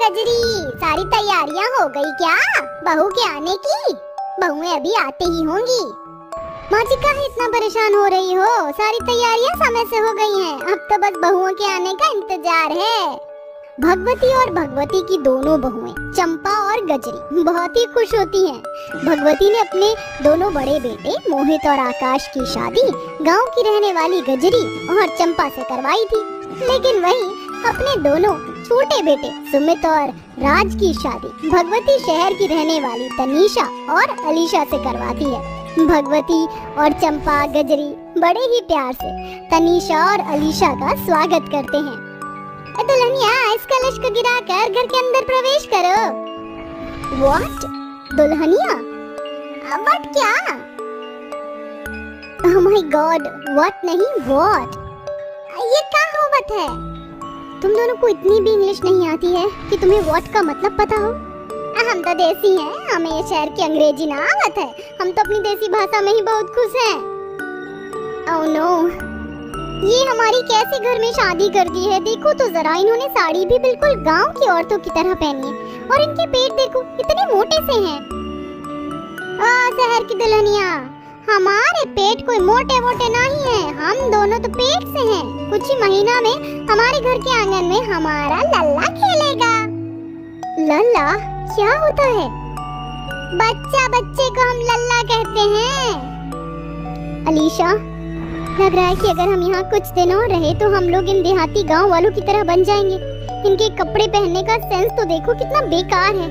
गजरी, सारी तैयारियां हो गई क्या बहू के आने की? बहुएं अभी आते ही होंगी। माँ जी काहे इतना परेशान हो रही हो? सारी तैयारियां समय से हो गई हैं। अब तो बस बहुओं के आने का इंतजार है। भगवती और भगवती की दोनों बहुएं चंपा और गजरी बहुत ही खुश होती हैं। भगवती ने अपने दोनों बड़े बेटे मोहित और आकाश की शादी गांव की रहने वाली गजरी और चंपा से करवाई थी, लेकिन वहीं अपने दोनों छोटे बेटे सुमित और राज की शादी भगवती शहर की रहने वाली तनीषा और अलीशा से करवाती है। भगवती और चंपा गजरी बड़े ही प्यार से तनीषा और अलीशा का स्वागत करते हैं। दुल्हनिया, इस कलश को गिराकर घर के अंदर प्रवेश करो। व्हाट? दुल्हनिया? व्हाट क्या? ओह माय गॉड, व्हाट नहीं व्हाट? ये क्या होवत है? तुम दोनों को इतनी भी इंग्लिश नहीं आती है कि तुम्हें व्हाट का मतलब पता हो? हम तो देसी हैं, हमें ये शहर की अंग्रेजी ना आवत है। हम तो अपनी देसी भाषा में ही बहुत खुश हैं। ओह नो, ये हमारी कैसे घर में शादी कर दी है? देखो तो जरा, इन्होंने साड़ी भी बिल्कुल गांव की औरतों की तरह पहनी है और इनके पेट देखो इतने मोटे से हैं। शहर की दुल्हनिया, हमारे पेट कोई मोटे मोटे नहीं है, हम दोनों तो पेट से हैं। कुछ ही महीना में हमारे घर के आंगन में हमारा लल्ला खेलेगा। लल्ला क्या होता है? बच्चे को हम लल्ला कहते हैं। अलीशा, लग रहा है कि अगर हम यहाँ कुछ दिन और रहे तो हम लोग इन देहाती गांव वालों की तरह बन जाएंगे। इनके कपड़े पहनने का सेंस तो देखो कितना बेकार है,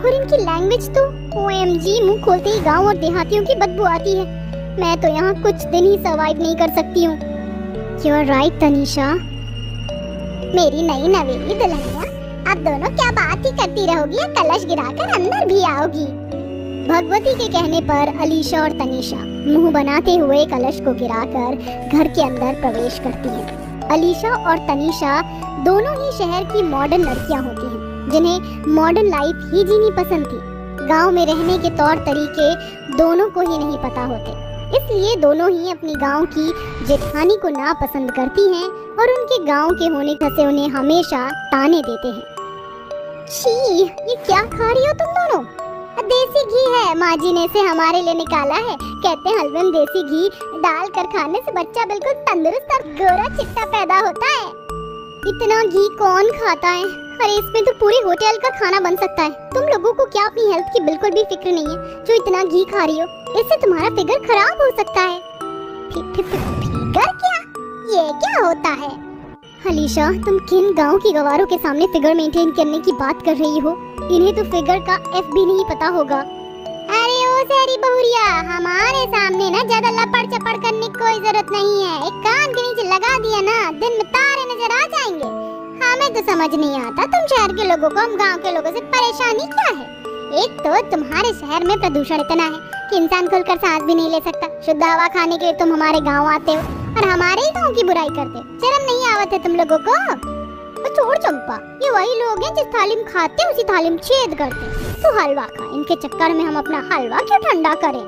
और इनकी लैंग्वेज तो OMG, मुंह खोलते ही गांव और देहातियों की बदबू आती है। मैं तो यहाँ कुछ दिन ही सर्वाइव नहीं कर सकती हूँ। You are right तनीषा, मेरी नई नवेली दुल्हनिया, अब दोनों क्या बात ही करती रहोगी या कलश गिराकर अंदर भी आओगी? भगवती के कहने पर अलीशा और तनीषा मुंह बनाते हुए कलश को गिराकर घर के अंदर प्रवेश करती हैं। अलीशा और तनीषा दोनों ही शहर की मॉडर्न लड़कियां होती हैं, जिन्हें मॉडर्न लाइफ ही जीनी पसंद थी। गांव में रहने के तौर तरीके दोनों को ही नहीं पता होते, इसलिए दोनों ही अपनी गांव की जेठानी को नापसंद करती हैं और उनके गांव के होने से उन्हें हमेशा ताने देते हैं। छी, ये क्या खा रही हो तुम दोनों? देसी घी है, माँ जी ने इसे हमारे लिए निकाला है। कहते हैं हलवे में देसी घी डालकर खाने से बच्चा बिल्कुल तंदुरुस्त और गोरा चिट्टा पैदा होता है। इतना घी कौन खाता है? अरे इसमें तो पूरे होटल का खाना बन सकता है। तुम लोगों को क्या अपनी हेल्थ की बिल्कुल भी फिक्र नहीं है जो इतना घी खा रही हो? इससे तुम्हारा फिगर खराब हो सकता है। फिगर क्या? ये क्या होता है? अलीशा, तुम किन गांव की गवारों के सामने फिगर मेंटेन करने की बात कर रही हो? इन्हें तो फिगर का F भी नहीं पता होगा। अरे ओ सारी बहुरिया, हमारे सामने ना ज्यादा लपड़ चपड़ करने की कोई जरूरत नहीं है। एक कान के नीचे लगा दिया ना, दिन में तारे नजर आ जाएंगे। हमें तो समझ नहीं आता तुम शहर के लोगों को हम गांव के लोगों से परेशानी क्या है? एक तो तुम्हारे शहर में प्रदूषण इतना है कि इंसान खुलकर सांस भी नहीं ले सकता। शुद्ध हवा खाने के लिए तुम हमारे गांव आते हो और हमारे ही गांव की बुराई करते हो। शर्म नहीं आवत है तुम लोगों को? छोड़ चंपा, ये वही लोग हैं जिस थाली में खाते उसी थाली में छेद करते। तो हलवा खा, इनके चक्कर में हम अपना हलवा क्यों ठंडा करें?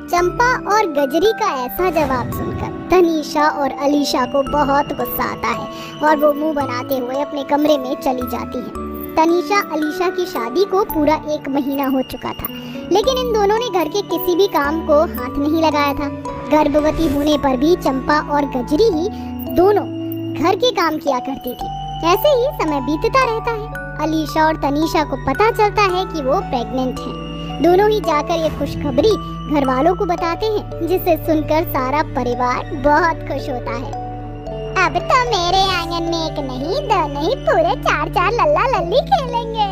चंपा और गजरी का ऐसा जवाब सुनकर तनीषा और अलीशा को बहुत गुस्सा आता है और वो मुंह बनाते हुए अपने कमरे में चली जाती है। तनीषा अलीशा की शादी को पूरा 1 महीना हो चुका था, लेकिन इन दोनों ने घर के किसी भी काम को हाथ नहीं लगाया था। गर्भवती होने पर भी चंपा और गजरी ही दोनों घर के काम किया करती थी। ऐसे ही समय बीतता रहता है। अलीशा और तनीषा को पता चलता है कि वो प्रेग्नेंट हैं। दोनों ही जाकर ये खुशखबरी घर वालों को बताते हैं, जिसे सुनकर सारा परिवार बहुत खुश होता है। अब तो मेरे आंगन में एक नहीं, दो नहीं, पूरे 4 लल्ला लल्ली खेलेंगे।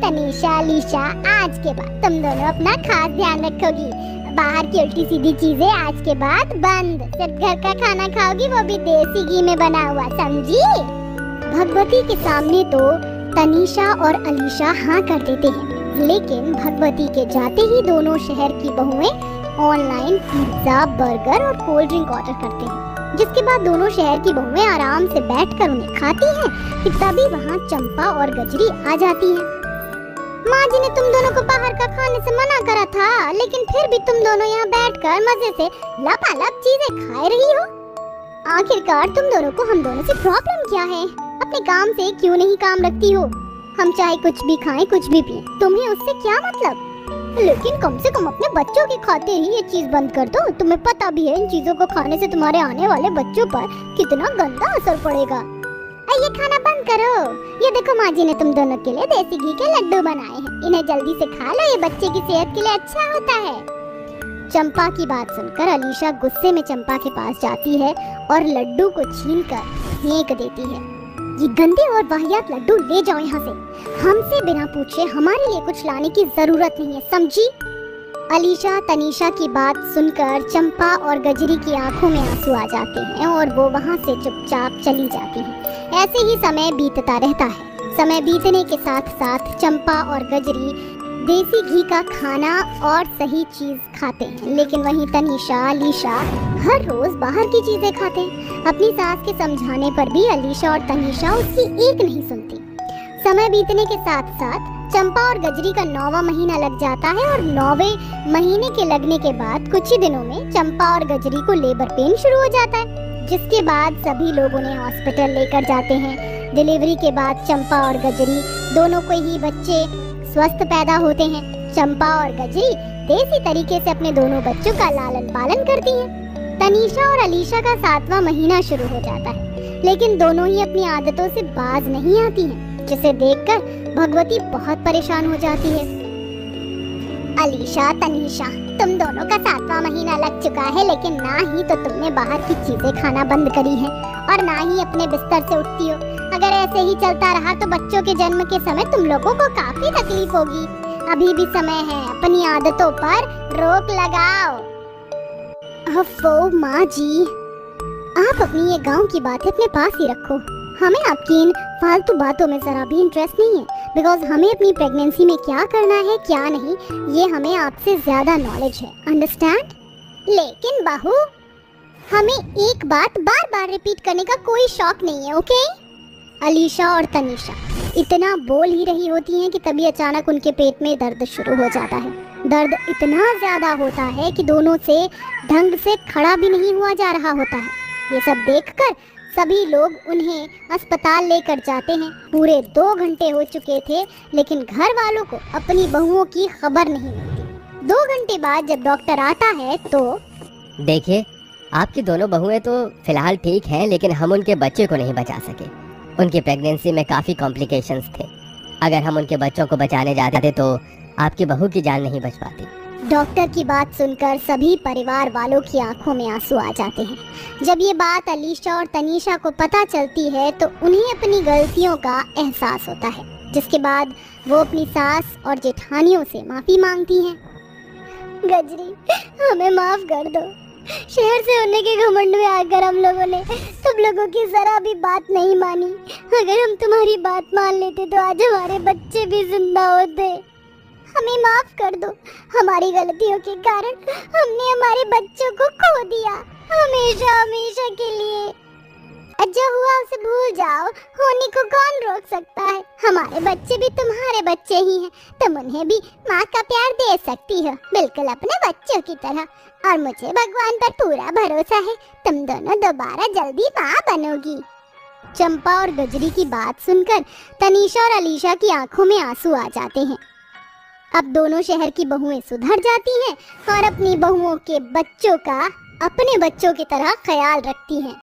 तनीषा, अलीशा, आज के बाद तुम दोनों अपना खास ध्यान रखोगी। बाहर की उल्टी सीधी चीजें आज के बाद बंद। सिर्फ घर का खाना खाओगी, वो भी देसी घी में बना हुआ, समझी? भगवती के सामने तो तनीषा और अलीशा हाँ कर देते हैं, लेकिन भगवती के जाते ही दोनों शहर की बहुएं ऑनलाइन पिज्जा, बर्गर और कोल्ड ड्रिंक ऑर्डर करते हैं, जिसके बाद दोनों शहर की बहुएं आराम से बैठकर उन्हें खाती हैं कि तभी वहाँ चंपा और गजरी आ जाती हैं। माँ जी ने तुम दोनों को बाहर का खाने से मना करा था, लेकिन फिर भी तुम दोनों यहाँ बैठकर मजे से लपालप चीजें खा रही हो। आखिरकार तुम दोनों को हम दोनों से प्रॉब्लम क्या है? अपने काम से क्यों नहीं काम रखती हो? हम चाहे कुछ भी खाएं कुछ भी पिएं, तुम्हें उससे क्या मतलब? लेकिन कम से कम अपने बच्चों की खातिर ही ये चीज बंद कर दो। तुम्हें पता भी है इन चीजों को खाने से तुम्हारे आने वाले बच्चों पर कितना गंदा असर पड़ेगा। ये खाना बंद करो। ये देखो माँ जी ने तुम दोनों के लिए देसी घी के लड्डू बनाए हैं, इन्हें जल्दी से खा लो, ये बच्चे की सेहत के लिए अच्छा होता है। चंपा की बात सुनकर अलीशा गुस्से में चंपा के पास जाती है और लड्डू को छीनकर फेंक देती है। ये गंदे और वाहियात लड्डू ले जाओ यहाँ से, हमसे बिना पूछे हमारे लिए कुछ लाने की जरूरत नहीं है, समझी? अलीशा तनीषा की बात सुनकर चंपा और गजरी की आंखों में आंसू आ जाते हैं और वो वहाँ से चुपचाप चली जाती हैं। ऐसे ही समय बीतता रहता है। समय बीतने के साथ साथ चंपा और गजरी देसी घी का खाना और सही चीज खाते हैं, लेकिन वहीं तनीषा अलीशा हर रोज बाहर की चीजें खाते हैं। अपनी सास के समझाने पर भी अलीशा और तनीषा उसकी एक नहीं सुनती। समय बीतने के साथ साथ चंपा और गजरी का 9वां महीना लग जाता है और 9वें महीने के लगने के बाद कुछ ही दिनों में चंपा और गजरी को लेबर पेन शुरू हो जाता है, जिसके बाद सभी लोग उन्हें हॉस्पिटल लेकर जाते हैं। डिलीवरी के बाद चंपा और गजरी दोनों को ही बच्चे स्वस्थ पैदा होते हैं। चंपा और गजरी देसी तरीके से अपने दोनों बच्चों का लालन पालन करती हैं। तनीषा और अलीशा का 7वां महीना शुरू हो जाता है, लेकिन दोनों ही अपनी आदतों से बाज नहीं आती हैं, जिसे देखकर भगवती बहुत परेशान हो जाती है। अलीशा तनीषा, तुम दोनों का 7वां महीना लग चुका है, लेकिन ना ही तो तुमने बाहर की चीजें खाना बंद करी है और ना ही अपने बिस्तर से उठती हो। अगर ऐसे ही चलता रहा तो बच्चों के जन्म के समय तुम लोगों को काफी तकलीफ होगी। अभी भी समय है, अपनी आदतों पर रोक लगाओ। अफ़ो माँ जी, आप अपनी ये गांव की बातें अपने पास ही रखो। हमें आपकी इन फालतू बातों में जरा भी इंटरेस्ट नहीं है, बिकॉज हमें अपनी प्रेगनेंसी में क्या करना है क्या नहीं, ये हमें आपसे ज्यादा नॉलेज है, अंडरस्टैंड? लेकिन बहू, हमें एक बात बार बार रिपीट करने का कोई शौक नहीं है, ओके? अलीशा और तनीषा इतना बोल ही रही होती हैं कि तभी अचानक उनके पेट में दर्द शुरू हो जाता है। दर्द इतना ज्यादा होता है कि दोनों से ढंग से खड़ा भी नहीं हुआ जा रहा होता है। ये सब देखकर सभी लोग उन्हें अस्पताल लेकर जाते हैं। पूरे 2 घंटे हो चुके थे, लेकिन घर वालों को अपनी बहुओं की खबर नहीं मिलती। 2 घंटे बाद जब डॉक्टर आता है तो देखिए, आपकी दोनों बहुएं तो फिलहाल ठीक हैं, लेकिन हम उनके बच्चे को नहीं बचा सके। उनकी प्रेगनेंसी में काफ़ी कॉम्प्लिकेशंस थे। अगर हम उनके बच्चों को बचाने जाते थे तो आपकी बहू की जान नहीं बच पाती। डॉक्टर की बात सुनकर सभी परिवार वालों की आंखों में आंसू आ जाते हैं। जब ये बात अलीशा और तनीषा को पता चलती है तो उन्हें अपनी गलतियों का एहसास होता है, जिसके बाद वो अपनी सास और जेठानियों से माफ़ी मांगती हैं। गजरी, हमें माफ़ कर दो। शहर से होने के घमंड में आकर हम लोगों ने तुम लोगों की जरा भी बात नहीं मानी। अगर हम तुम्हारी बात मान लेते तो आज हमारे बच्चे भी जिंदा होते। हमें माफ कर दो, हमारी गलतियों के कारण हमने हमारे बच्चों को खो दिया, हमेशा हमेशा के लिए। जो हुआ उसे भूल जाओ, होने को कौन रोक सकता है? हमारे बच्चे भी तुम्हारे बच्चे ही हैं, तुम उन्हें भी माँ का प्यार दे सकती हो, बिल्कुल अपने बच्चों की तरह। और मुझे भगवान पर पूरा भरोसा है, तुम दोनों दोबारा जल्दी माँ बनोगी। चंपा और गजरी की बात सुनकर तनीषा और अलीशा की आंखों में आंसू आ जाते हैं। अब दोनों शहर की बहुएं सुधर जाती हैं और अपनी बहुओं के बच्चों का अपने बच्चों की तरह ख्याल रखती हैं।